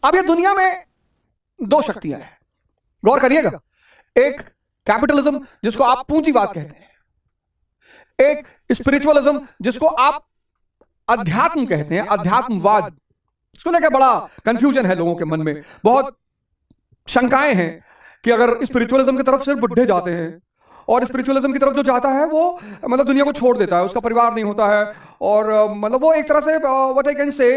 अब ये दुनिया में दो शक्तियां हैं, गौर करिएगा। एक कैपिटलिज्म जिसको आप पूंजीवाद कहते हैं, एक स्पिरिचुअलिज्म जिसको आप अध्यात्म कहते हैं, अध्यात्मवाद। इसको लेकर बड़ा कंफ्यूजन है लोगों के मन में, बहुत शंकाएं हैं कि अगर स्पिरिचुअलिज्म की तरफ सिर्फ बुढ़े जाते हैं, और स्पिरिचुअलिज्म की तरफ जो जाता है वो मतलब दुनिया को छोड़ देता है, उसका परिवार नहीं होता है, और मतलब वो एक तरह से व्हाट आई कैन से,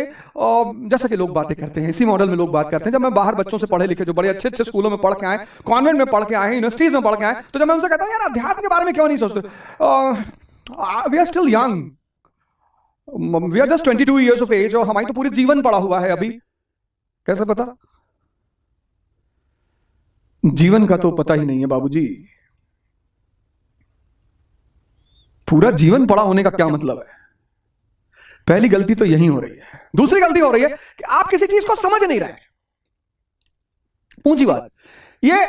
जैसा कि लोग बातें करते हैं, इसी मॉडल में लोग बात करते हैं। जब मैं बाहर बच्चों से पढ़े लिखे जो बड़े अच्छे अच्छे स्कूलों में पढ़ के आए, कॉन्वेंट में पढ़ के आए, यूनिवर्सिटीज में पढ़ के आए, तो जब मैं उनसे कहता हूँ यार अध्यात्म के बारे में क्यों नहीं सोचते, we are still young, we are just 22 years of age, और हमारी तो पूरी जीवन पड़ा हुआ है अभी। कैसे पता? जीवन का तो पता ही नहीं है बाबूजी। पूरा जीवन पड़ा होने का क्या मतलब है? पहली गलती तो यही हो रही है। दूसरी गलती हो रही है कि आप किसी चीज को समझ नहीं रहे। पूंजीवाद ये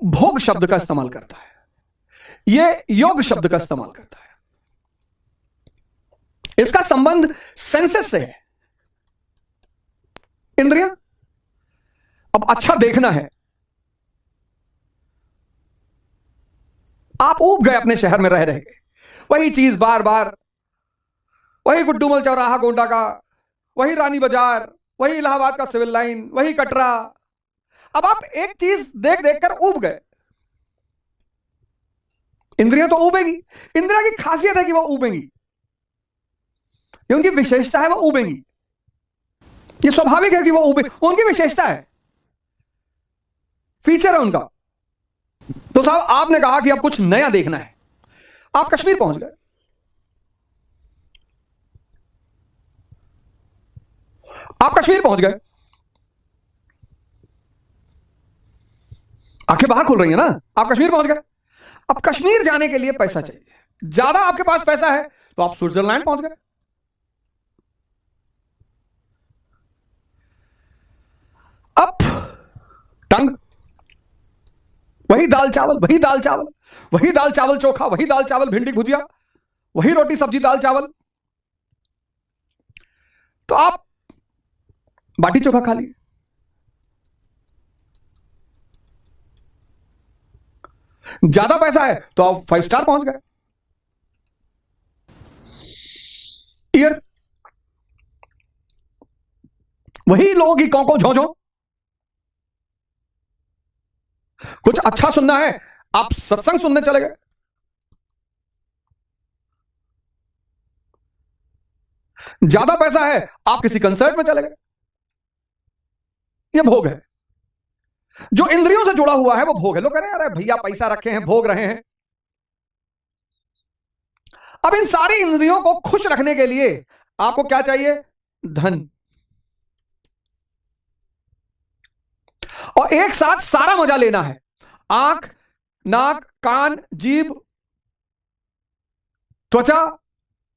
भोग शब्द का इस्तेमाल करता है, ये योग शब्द का इस्तेमाल करता है। इसका संबंध सेंसेस से है, इंद्रियां। अब अच्छा देखना है, आप ऊब गए अपने शहर में रह रहे के, वही चीज बार बार, वही गुड्डूमल चौराहा गोंडा का, वही रानी बाजार, वही इलाहाबाद का सिविल लाइन, वही कटरा। अब आप एक चीज देख देख कर ऊब गए। इंद्रियां तो ऊबेगी, इंद्रिया की खासियत है कि वो ऊबेंगी, ये उनकी विशेषता है, वो ऊबेंगी। ये स्वाभाविक है कि वो ऊबे, उनकी विशेषता है, फीचर है उनका। तो साहब आपने कहा कि अब कुछ नया देखना है, आप कश्मीर पहुंच गए। आप कश्मीर पहुंच गए, आंखें बाहर खुल रही है ना, आप कश्मीर पहुंच गए। अब कश्मीर जाने के लिए पैसा चाहिए, ज्यादा आपके पास पैसा है तो आप स्विट्जरलैंड पहुंच गए। अब तंग, वही दाल चावल, वही दाल चावल, वही दाल चावल चोखा, वही दाल चावल भिंडी भुजिया, वही रोटी सब्जी दाल चावल, तो आप बाटी चोखा खा लिए। ज्यादा पैसा है तो आप 5 स्टार पहुंच गए। ईयर, वही लोगों की कौं कौं झों झों। कुछ अच्छा सुनना है, आप सत्संग सुनने चले गए। ज्यादा पैसा है, आप किसी कंसर्ट में चले गए। यह भोग है, जो इंद्रियों से जुड़ा हुआ है वो भोग है। लोग कह रहे हैं अरे भैया पैसा रखे हैं, भोग रहे हैं। अब इन सारी इंद्रियों को खुश रखने के लिए आपको क्या चाहिए? धन। और एक साथ सारा मजा लेना है, आंख, नाक, कान, जीभ, त्वचा,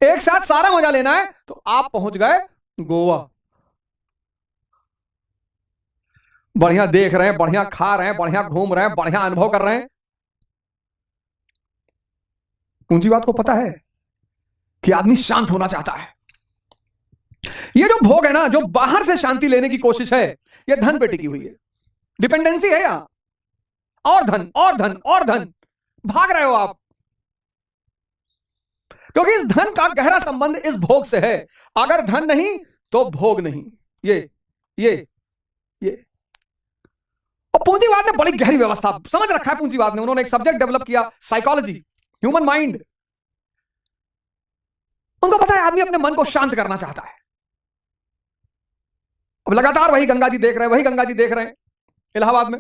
एक साथ सारा मजा लेना है, तो आप पहुंच गए गोवा। बढ़िया देख रहे हैं, बढ़िया खा रहे हैं, बढ़िया घूम रहे हैं, बढ़िया अनुभव कर रहे हैं। पूंजीवाद को पता है कि आदमी शांत होना चाहता है। ये जो भोग है ना, जो बाहर से शांति लेने की कोशिश है, ये धन पे टिकी हुई है, डिपेंडेंसी है यहां। और धन और धन और धन, भाग रहे हो आप, क्योंकि इस धन का गहरा संबंध इस भोग से है। अगर धन नहीं तो भोग नहीं। ये और पूंजीवाद ने बड़ी गहरी व्यवस्था समझ रखा है। पूंजीवाद ने, उन्होंने एक सब्जेक्ट डेवलप किया, साइकोलॉजी, ह्यूमन माइंड। उनको पता है आदमी अपने मन को शांत करना चाहता है। अब लगातार वही गंगा जी देख रहे हैं, वही गंगा जी देख रहे हैं इलाहाबाद में।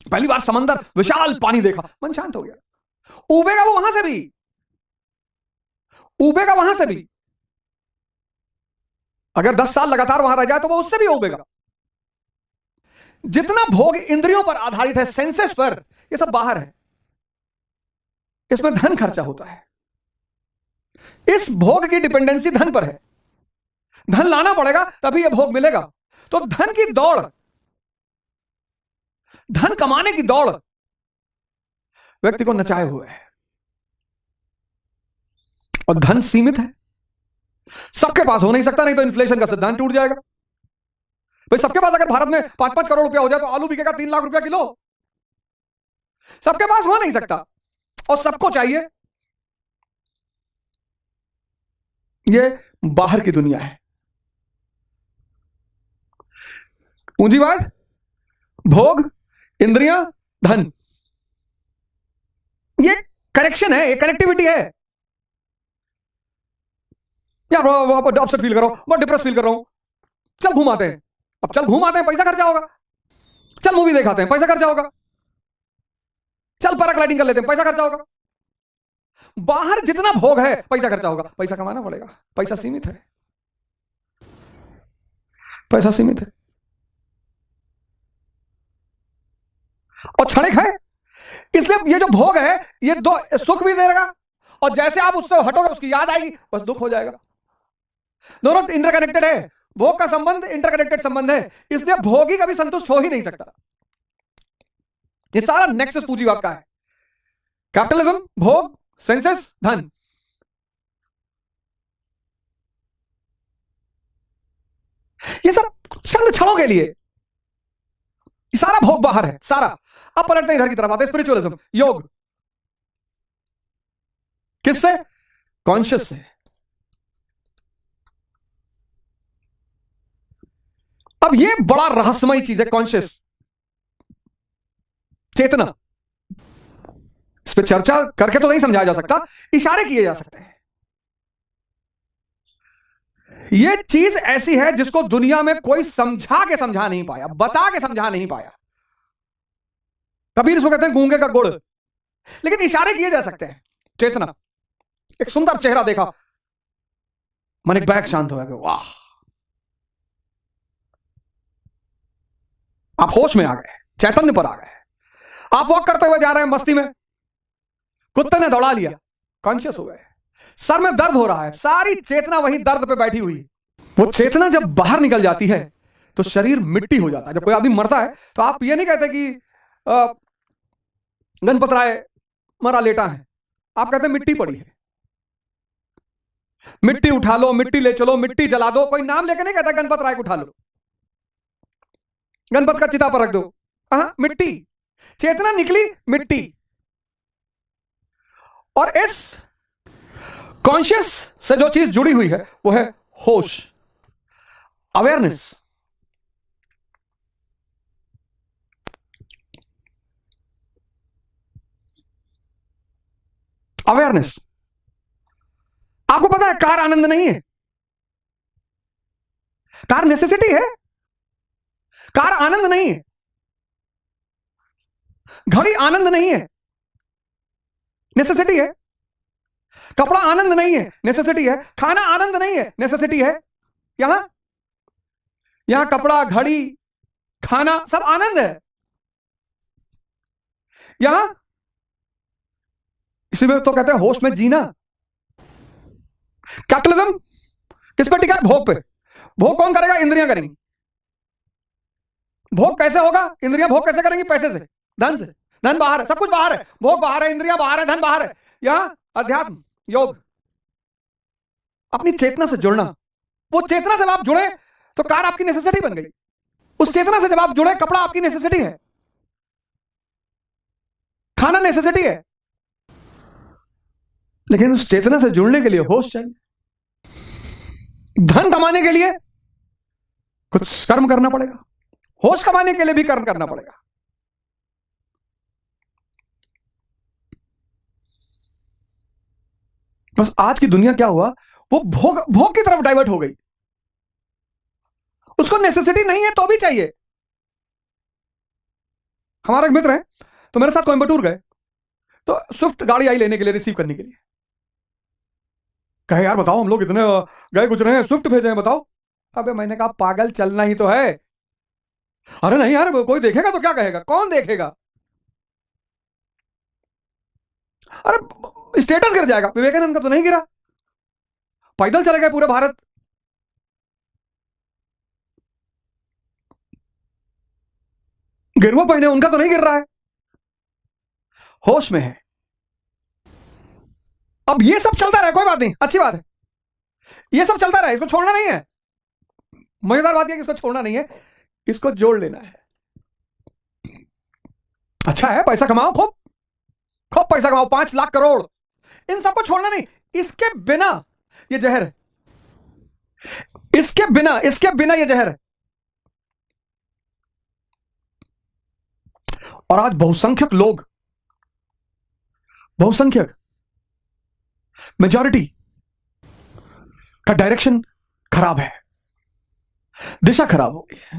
पहली बार समंदर, विशाल पानी देखा, मन शांत हो गया। उबेगा वो वहां से भी, उबेगा वहां से भी। अगर 10 साल लगातार वहां रह जाए तो वो उससे भी उबेगा। जितना भोग इंद्रियों पर आधारित है, सेंसेस पर, ये सब बाहर है। इसमें धन खर्चा होता है। इस भोग की डिपेंडेंसी धन पर है। धन लाना पड़ेगा तभी यह भोग मिलेगा। तो धन की दौड़, धन कमाने की दौड़ व्यक्ति को नचाए हुए है। और धन सीमित है, सबके पास हो नहीं सकता, नहीं तो इन्फ्लेशन का सिद्धांत टूट जाएगा। भाई सबके पास अगर भारत में 5-5 करोड़ रुपया हो जाए तो आलू बिकेगा 3 लाख रुपया किलो। सबके पास हो नहीं सकता और सबको चाहिए। ये बाहर की दुनिया है। पूंजीवाद, भोग, इंद्रियां, धन, ये कनेक्शन है, ये कनेक्टिविटी है। यार अपसेट फील कर रहा हूं, बहुत डिप्रेस फील कर रहा हूं, चल घूम आते हैं। अब चल घूम आते हैं, पैसा खर्चा होगा। चल मूवी दिखाते हैं, पैसा खर्चा होगा। चल पैराग्लाइडिंग कर लेते हैं, पैसा खर्चा होगा। बाहर जितना भोग है पैसा खर्चा होगा। पैसा कमाना पड़ेगा, पैसा सीमित है, पैसा सीमित है और क्षणिक है। इसलिए ये जो भोग है ये दो सुख भी देगा और जैसे आप उससे हटोगे उसकी याद आएगी, बस दुख हो जाएगा। दोनों इंटरकनेक्टेड है। भोग का संबंध इंटरकनेक्टेड संबंध है। इसलिए भोगी कभी संतुष्ट हो ही नहीं सकता। ये सारा नेक्सस पूंजीवाद का है। कैपिटलिज्म, भोग, सेंसेस, धन। ये सब चंद क्षणों के लिए। ये सारा भोग बाहर है, सारा। अब पलटते इधर की तरफ आते हैं, स्पिरिचुअलिज्म, योग। किससे? कॉन्शियस से। अब ये बड़ा रहस्यमयी चीज है, कॉन्शियस, चेतना। इस पर चर्चा करके तो नहीं समझाया जा सकता, इशारे किए जा सकते हैं। ये चीज ऐसी है जिसको दुनिया में कोई समझा नहीं पाया, बता के समझा नहीं पाया। कबीर इसको कहते हैं गूंगे का गुड़, लेकिन इशारे किए जा सकते हैं। चेतना, एक सुंदर चेहरा देखा, मन एक बैग शांत हो गया, वाह, आप होश में आ गए, चैतन्य पर आ गए। आप वॉक करते हुए जा रहे हैं मस्ती में, कुत्ते ने दौड़ा लिया, कॉन्शियस हो गए। सर में दर्द हो रहा है, सारी चेतना वही दर्द पे बैठी हुई। वो चेतना जब बाहर निकल जाती है तो शरीर मिट्टी हो जाता है। जब कोई आदमी मरता है तो आप ये नहीं कहते कि गणपत राय मरा लेटा है, आप कहते हैं मिट्टी पड़ी है, मिट्टी उठा लो, मिट्टी ले चलो, मिट्टी जला दो। कोई नाम लेके नहीं कहता गणपत राय को उठा लो, गणपत का चिता पर रख दो। मिट्टी, चेतना निकली मिट्टी। और इस कॉन्शियस से जो चीज जुड़ी हुई है वो है होश, अवेयरनेस। अवेयरनेस। आपको पता है कार आनंद नहीं है, कार नेसेसिटी है। कार आनंद नहीं है, घड़ी आनंद नहीं है, नेसेसिटी है। कपड़ा आनंद नहीं है, नेसेसिटी है। खाना आनंद नहीं है, नेसेसिटी है। यहां कपड़ा, घड़ी, खाना सब आनंद है। यहां इसी में तो कहते हैं होश में जीना। कैपिटलिज्म किस पर टिका है? भोग पे। भोग कौन करेगा? इंद्रियां करेंगी। भोग कैसे होगा? इंद्रियां भोग कैसे करेंगी? पैसे से, धन से। धन बाहर है, सब कुछ बाहर है, भोग बाहर है, इंद्रियां बाहर है, धन बाहर है। यहां अध्यात्म, योग, अपनी चेतना से जुड़ना। वो चेतना से जब आप जुड़े तो कार आपकी नेसेसिटी बन गई। उस चेतना से जब आप जुड़े, कपड़ा आपकी नेसेसिटी है, खाना नेसेसिटी है। लेकिन उस चेतना से जुड़ने के लिए होश चाहिए। धन कमाने के लिए कुछ कर्म करना पड़ेगा, होश कमाने के लिए भी कर्म करना पड़ेगा। बस आज की दुनिया क्या हुआ, वो भोग की तरफ डाइवर्ट हो गई। उसको नेसेसिटी नहीं है तो भी चाहिए। हमारा एक मित्र है, तो मेरे साथ कोयंबटूर गए, तो स्विफ्ट गाड़ी आई लेने के लिए, रिसीव करने के लिए। कहे यार बताओ, हम लोग इतने गए गुजरे हैं, स्विफ्ट भेजे हैं, बताओ। अबे मैंने कहा पागल, चलना ही तो है। अरे नहीं यार, कोई देखेगा तो क्या कहेगा? कौन देखेगा? अरे स्टेटस गिर जाएगा। विवेकानंद का तो नहीं गिरा, पैदल चले गए पूरे भारत। गिरवा पहने, उनका तो नहीं गिर रहा है, होश में है। अब ये सब चलता रहे, कोई बात नहीं, अच्छी बात है, ये सब चलता रहे, इसको छोड़ना नहीं है। मजेदार बात यह कि इसको छोड़ना नहीं है, इसको जोड़ लेना है। अच्छा है, पैसा कमाओ, खूब खूब पैसा कमाओ, 5 लाख करोड़, इन सबको छोड़ना नहीं। इसके बिना ये जहर है, इसके बिना ये जहर है। और आज बहुसंख्यक मेजॉरिटी का डायरेक्शन खराब है, दिशा खराब हो गई है।